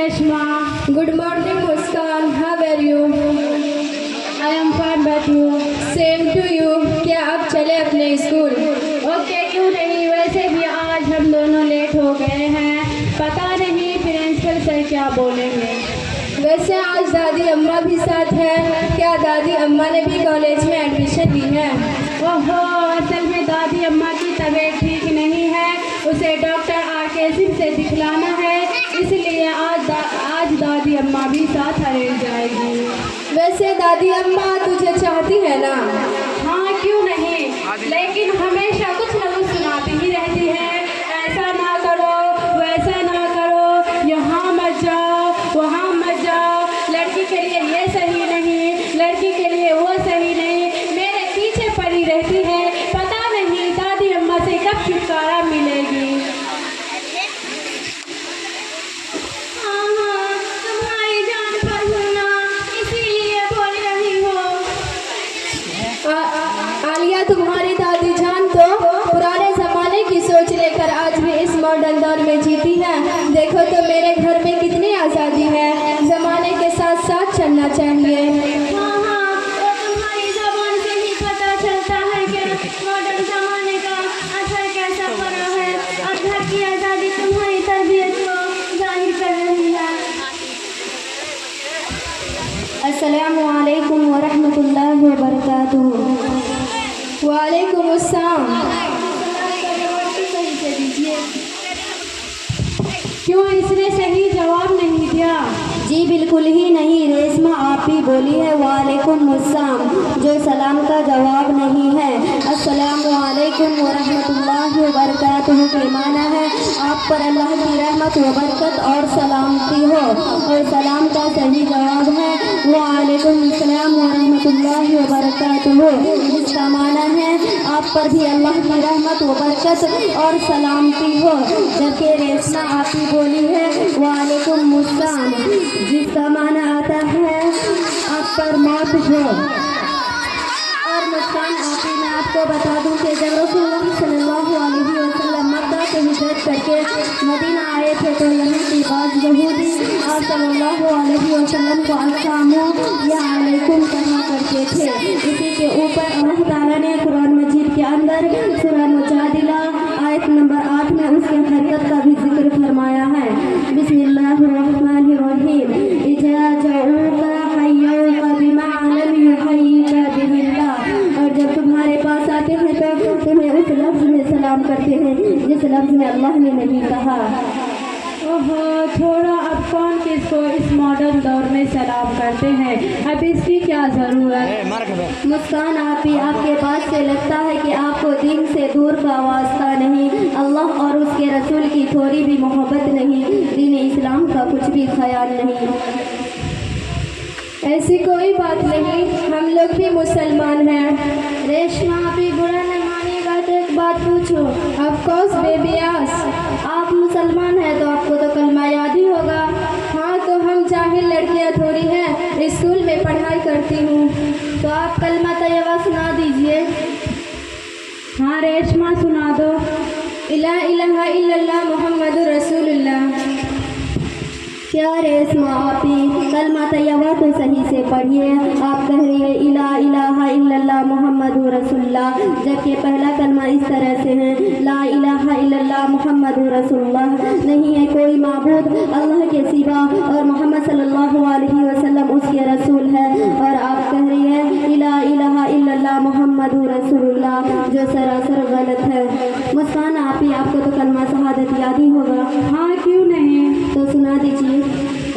Reshma. Good morning, Muskan. How are you? I am fine, but you? Same to you. क्या अब चले अपने school? Okay, क्यों नहीं? वैसे भी आज हम दोनों लेट हो गए हैं, पता नहीं प्रिंसिपल सर क्या बोलेंगे। वैसे आज दादी अम्मा भी साथ है, क्या दादी अम्मा ने भी कॉलेज में एडमिशन ली है? ओहो, असल में दादी अम्मा की तबीयत ठीक नहीं है, उसे डॉक्टर आके सिंह से दिखलाना है, इसलिए आज दादी अम्मा भी साथ अरे जाएगी। वैसे दादी अम्मा तुझे चाहती है ना? हाँ, क्यों नहीं, लेकिन हमेशा कुछ न कुछ सुनाती ही रहती है, ऐसा ना करो, वैसा ना करो, यहाँ मत जाओ, वहाँ मत जाओ, लड़की के लिए ये सही नहीं, लड़की के लिए वो सही नहीं, मेरे पीछे पड़ी रहती है, पता नहीं दादी अम्मा से कब छुटकारा मिलेगी। तुम्हारी जान पर सुनना, इसीलिए बोल रही हो। आलिया, तुम्हारी दादी जान तो पुराने जमाने की सोच लेकर आज भी इस मॉडर्न दौर में जीती है। देखो तो मेरे घर में कितनी आज़ादी है, जमाने के साथ साथ चलना चाहिए। हाँ, वो तुम्हारी ज़बान से ही पता चलता है कि मॉडर्न ज़माने का असर कैसा पड़ा है, और घर की आज़ादी तुम्हारी तरबियत को जाहिर कर रही है। अस्सलामु अलैकुम व रहमतुल्लाहि व बरकातुहू। वालेकुम अस्सलाम। क्यों इसने सही जवाब नहीं दिया? जी बिल्कुल ही नहीं, रेशमा आप ही बोली है वालेकुम अस्सलाम, जो सलाम का जवाब नहीं है। अस्सलामु अलैकुम व रहमतुल्लाहि व बरकातुहू के माना है आप पर अल्लाह की रहमत व बरकत और सलामती हो, और सलाम का सही जवाब है वालेकुम अस्सलाम व रहमतुल्लाहि व बरकातुहू, जिसका माना है आप पर भी अल्लाह की रहमत व बरकत और सलामती हो। जबकि रेशमा आप ही बोली है वालेकुम अस्सलाम, जिसका माना आता है आप पर मौत हो। और मुस्कान आप ही, मैं आपको बता दूं कि जब रसूलुल्लाह सल्लल्लाहु अलैहि वसल्लम मक्का से हिजरत करके मदीना आए थे तो यहाँ की बात यहूदी और सल्लल्लाहु अलैहि वसल्लम को अस्सलामु या अलैकुम कहा करते थे। इसी के ऊपर अल्लाह ताला ने कुरान मजीद के अंदर सूरह मुजादिला आयत नंबर 8 में उसके हरकत का भी जिक्र फरमाया है। बिस्मिल्लाहिर्रहमानिर्रहीम, इजा जऊका हय्युका बिमा लम युहय्यिका बिहिल्लाह, और जब तुम्हारे पास आते हैं तो तुम्हें उस लफ्ज़ में सलाम करते हैं जिस लफ्ज़ में अल्लाह ने नहीं कहा। ओहो, थोड़ा अब कौन किसको इस मॉडर्न दौर में सलाम करते हैं, अब इसकी क्या ज़रूरत। मुस्कान आप ही, आपके बात से लगता है कि आपको दीन से दूर का वास्ता नहीं, अल्लाह और उसके रसूल की थोड़ी भी मोहब्बत नहीं, दीन इस्लाम का कुछ भी ख्याल नहीं। ऐसी कोई बात नहीं, हम लोग भी मुसलमान हैं। रेशमा आप ही बुरा न मानिएगा तो एक बात पूछो। ऑफ कोर्स बेबी आस, आप मुसलमान हैं तो आपको तो कलमा याद ही होगा। हाँ, तो हम जाहिल लड़कियाँ थोड़ी हैं, स्कूल में पढ़ाई करती हूँ, तो आप कलमा तैयबा सुना दीजिए। हाँ रेशमा, सुना दो। इला इलाहा इल्लल्लाह मुहम्मदुर रसूलुल्लाह। क्या रेशमा आप ही कलमा तैयबा तो सही से पढ़िए। आप कह रही है इला इलाहा इल्लल्लाह मुहम्मदुर रसूलुल्लाह, जबकि पहला कलमा इस तरह से है ला इलाहा इल्लल्लाह मुहम्मदुर रसूलुल्लाह, नहीं है कोई माबूद अल्लाह के सिवा और मोहम्मद सल्लल्लाहु अलैहि वसल्लम उसके रसूल है, और आप कह रही है इला इलाहा इल्लल्लाह मुहम्मदुर रसूलुल्लाह, जो सरासर गलत है। मुस्कान आप ही, आपको तो कलमा शहादत याद ही होगा। हाँ, क्यों नहीं, तो सुना दीजिए।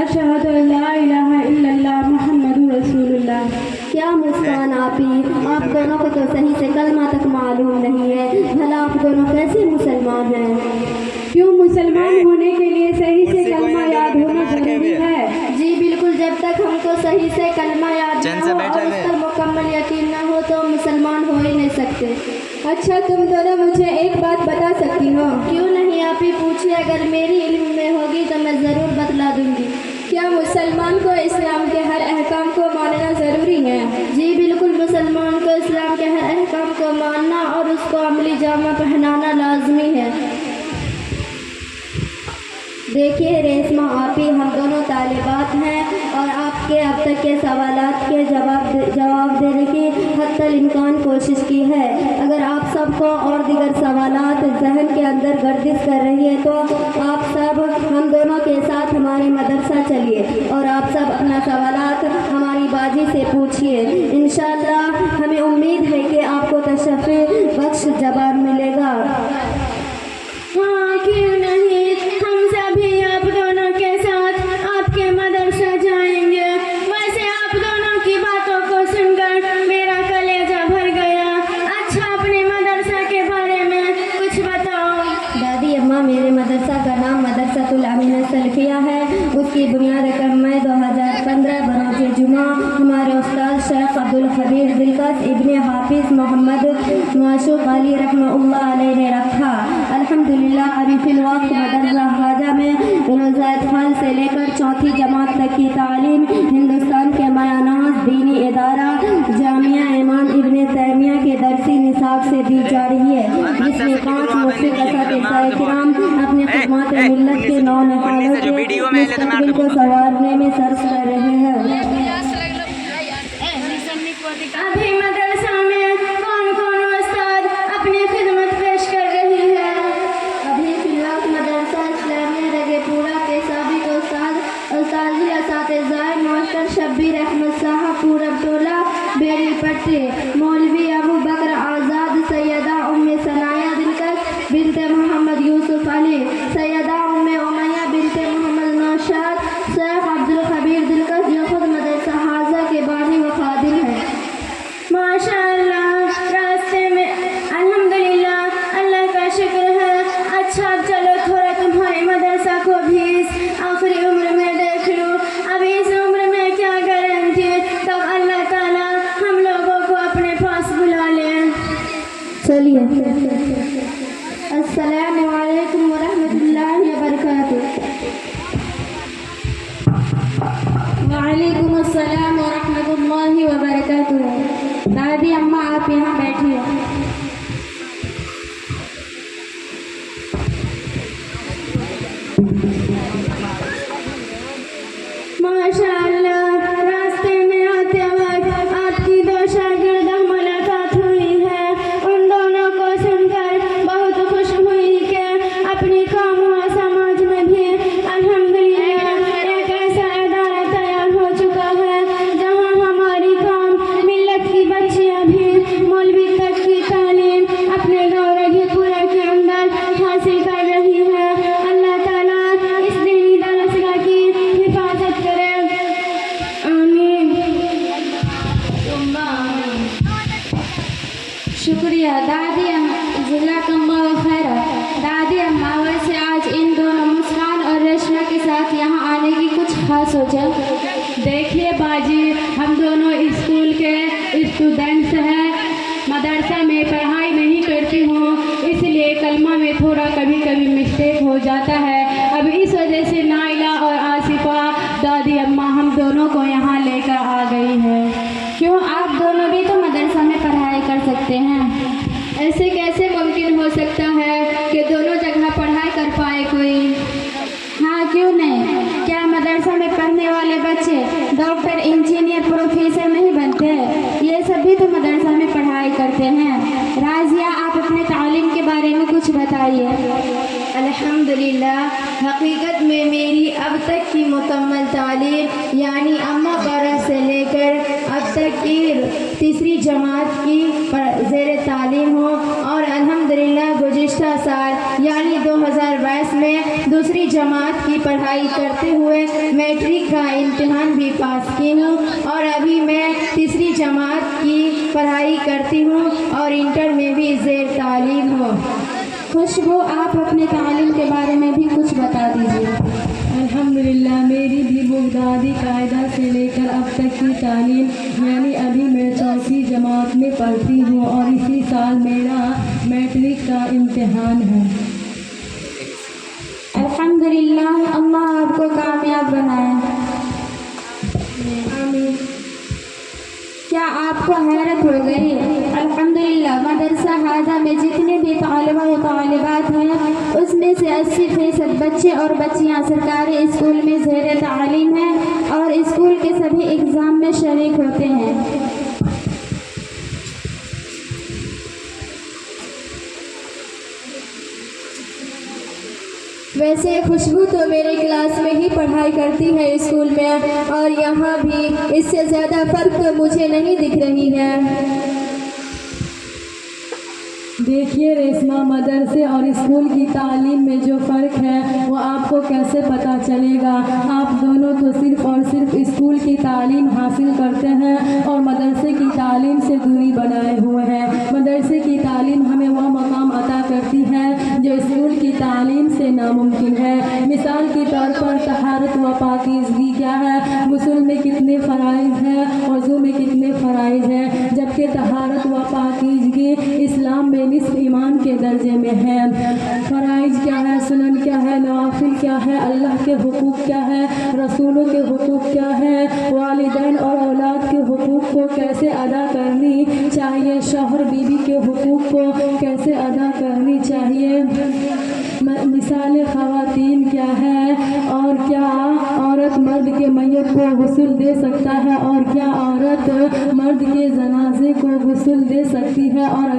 अशहदु अल्ला इलाहा इल्लल्लाह मुहम्मदुर रसूलुल्लाह। क्या मुस्कान आप ही, आप दोनों को तो सही से कलमा तक मालूम नहीं है, भला आप दोनों कैसे मुसलमान हैं। क्यों, मुसलमान होने के लिए सही से कलमा याद होना जरूरी है। जी बिल्कुल, जब तक हमको सही से कलमा याद न हो और उस पर मुकम्मल यकीन न हो तो मुसलमान हो ही नहीं सकते। अच्छा, तुम दोनों मुझे एक बात बता सकती हो। क्यों नहीं, आप ही पूछिए, अगर मेरी इल्म में होगी तो मैं ज़रूर बतला दूंगी। क्या मुसलमान को इस्लाम के हर अहकाम को मानना ज़रूरी है? जी बिल्कुल, मुसलमान को इस्लाम के हर अहकाम को मानना और उसको अमली जामा पहनाना लाजमी है। देखिए रेशमा आप ही, हम दोनों طالبات ہیں اور آپ کے اب تک کے سوالات کے جواب دینے کی حتی الامکان کوشش کی ہے۔ اگر آپ سب کو اور دیگر سوالات ذہن کے اندر گردش کر رہی ہے تو آپ سب ہم دونوں کے ساتھ ہمارے مدرسہ چلیے اور آپ سب اپنا سوالات ہماری باجی سے پوچھیے۔ انشاءاللہ ہمیں امید ہے کہ آپ کو تشفی بخش جواب ملے گا۔ ہاں کیوں نہیں، ہم سبھی آپ دونوں کے ساتھ آپ کے مدرسہ جائیں گے۔ ویسے آپ دونوں کی باتوں کو سن کر میرا کلیجہ بھر گیا۔ اچھا اپنے مدرسہ کے بارے میں کچھ بتاؤ۔ دادی اماں، میرے مدرسہ کا نام مدرسۃ الامینہ السلفیہ ہے۔ اس کی بنیاد رقم میں 2015 بروز جمعہ ہمارے استاد شیخ عبدالخبیر دلکش ابن حافظ محمد معشوق علی رحمہ اللہ علیہ نے رکھا۔ الحمدللہ ابھی فی الوقت مدرسہ خواجہ میں روزہ اطفال سے لے کر 4th جماعت تک کی تعلیم ہندوستان کے مایاناز دینی ادارہ جامعہ امام ابن تیمیہ کے درسی نصاب سے دی جا رہی ہے، جس میں 5 مفید اساتذہ کرام اپنے خدمات ملت کے نونہالوں کے مستقبل کو سنوارنے میں صرف کر رہے ہیں۔ ابھی مدرسہ میں کون کون استاد اپنی خدمت پیش کر رہی ہے؟ ابھی فی الوقت مدرسہ اسلامیہ رگے پورا کے سابق استاذی اساتذہ معاشر شبیر احمد صاحب پورب ٹولہ بیری پٹی، مولوی ابو بکر آزاد، سیدہ ام ثنایا دلکش بنت محمد یوسف علی، سیدہ ام امیہ بنت محمد نوشاد، شیخ عبدالخبیر دلکش جو خود مدرسہ حاضہ کے بانی و خادم ہیں۔ ماشاء اللہ، راستے میں الحمدللہ اللہ کا شکر ہے۔ اچھا اب چلو تھوڑا تمہارے مدرسہ کو بھی اس آخری عمر میں دیکھ لوں۔ اب اس عمر میں کیا گارنٹی کب اللہ تعالیٰ ہم لوگوں کو اپنے پاس بلا لے۔ چلیے، السلام علیکم ورحمۃ اللہ وبرکاتہ۔ وعلیکم السلام ورحمۃ اللہ وبرکاتہ۔ دادی اماں آپ یہاں بیٹھیے۔ ماشاء اللہ، راستے میں آتے وقت آپ کی 2 شاگردہ ملاقات ہوئی ہے۔ ان دونوں کو سن کر بہت خوش ہوئی کہ اپنی قوم و سماج میں بھی الحمدللہ ایک ایسا ادارہ تیار ہو چکا ہے جہاں ہماری قوم ملت کی بچیاں بھی مولوی تک کی تعلیم اپنے گورگی پورا کے اندر حاصل کر رہی ہے۔ اللہ تعالیٰ اس دینی درسگاہ کی حفاظت کرے، آمین۔ شکریہ دادی جزاکم اللہ خیر۔ دادی اماں، ویسے آج ان دونوں مسکان اور ریشمہ کے ساتھ یہاں آنے کی کچھ خاص وجہ؟ دیکھیے باجی، ہم دونوں اسکول کے اسٹوڈنٹس ہیں، مدرسہ میں پڑھائی نہیں کرتی ہوں، اس لیے کلمہ میں تھوڑا کبھی کبھی مسٹیک ہو جاتا ہے۔ اب اس وجہ سے نائلہ اور آصفہ دادی اماں ہم دونوں کو یہاں لے کر آ گئی ہے۔ کیوں، آپ دونوں بھی تو مدرسہ میں پڑھائی کر سکتے ہیں۔ ایسے کیسے ممکن ہو سکتا ہے کہ دونوں جگہ پڑھائی کر پائے کوئی؟ ہاں کیوں نہیں، کیا مدرسہ میں پڑھنے والے بچے ڈاکٹر، انجینئر، پروفیسر نہیں بنتے؟ یہ سب بھی تو مدرسہ میں پڑھائی کرتے ہیں۔ راضیہ، آپ اپنے تعلیم کے بارے میں کچھ بتائیے۔ الحمدللہ، حقیقت میں میری اب تک کی مکمل تعلیم یعنی اماں پارہ سے لے کر اب تک کی 3ری جماعت کی زیر تعلیم ہوں، اور الحمدللہ گزشتہ سال یعنی 2022 میں 2ری جماعت کی پڑھائی کرتے ہوئے میٹرک کا امتحان بھی پاس کی ہوں، اور ابھی میں 3ری جماعت کی پڑھائی کرتی ہوں اور انٹر میں بھی زیر تعلیم ہوں۔ خوشبو، آپ اپنے تعلیم کے بارے میں بھی کچھ بتا دیجیے۔ الحمدللہ، میری بھی بغدادی قاعدہ سے لے کر اب تک کی تعلیم یعنی ابھی میں 4th جماعت میں پڑھتی ہوں، اور اسی سال میرا میٹرک کا امتحان ہے۔ الحمدللہ، اللہ آپ کو کامیاب بنائے۔ آمین۔ کیا آپ کو حیرت ہو گئی؟ الحمدللہ، مدرسہ حاضہ میں جتنے بھی तालिबा व तालिबात हैं, उसमें से 80% बच्चे और बच्चियां सरकारी स्कूल में ज़ेर तालीम हैं और स्कूल के सभी एग्ज़ाम में शरीक होते हैं। वैसे खुशबू तो मेरे क्लास में ही पढ़ाई करती है स्कूल में, और यहाँ भी इससे ज़्यादा फ़र्क तो मुझे नहीं दिख रही है। देखिए रेशमा, मदरसे और स्कूल की तालीम में जो फ़र्क है वो आपको कैसे पता चलेगा? आप दोनों तो सिर्फ़ और सिर्फ स्कूल की तालीम हासिल करते हैं और मदरसे की तालीम से दूरी बनाए हुए हैं। मदरसे की तालीम हमें वह मकाम अता करती है जो स्कूल की तालीम से नामुमकिन है। मिसाल के तौर पर तहारत व पाकीज़गी क्या है, गुस्ल में कितने फ़राइज़ हैं, वज़ू में कितने फ़राइज़ हैं, जबकि तहारत व पाकीज़गी इस्लाम में निस्फ़ ईमान के दर्जे में है। फ़राइज़ क्या है, सुनन क्या है, नवाफिल क्या है, अल्लाह के हुकूक क्या है, रसूलों के हुकूक क्या है, वालिदैन और औलाद के हुकूक को कैसे अदा करनी चाहिए, शौहर बीवी के हुकूक को कैसे अदा करनी चाहिए, मिसाल ख़वातीन क्या है, और क्या औरत मर्द के मैयत को गुस्ल दे सकता है, और क्या औरत मर्द के जनाजे को गुस्ल दे सकती है, और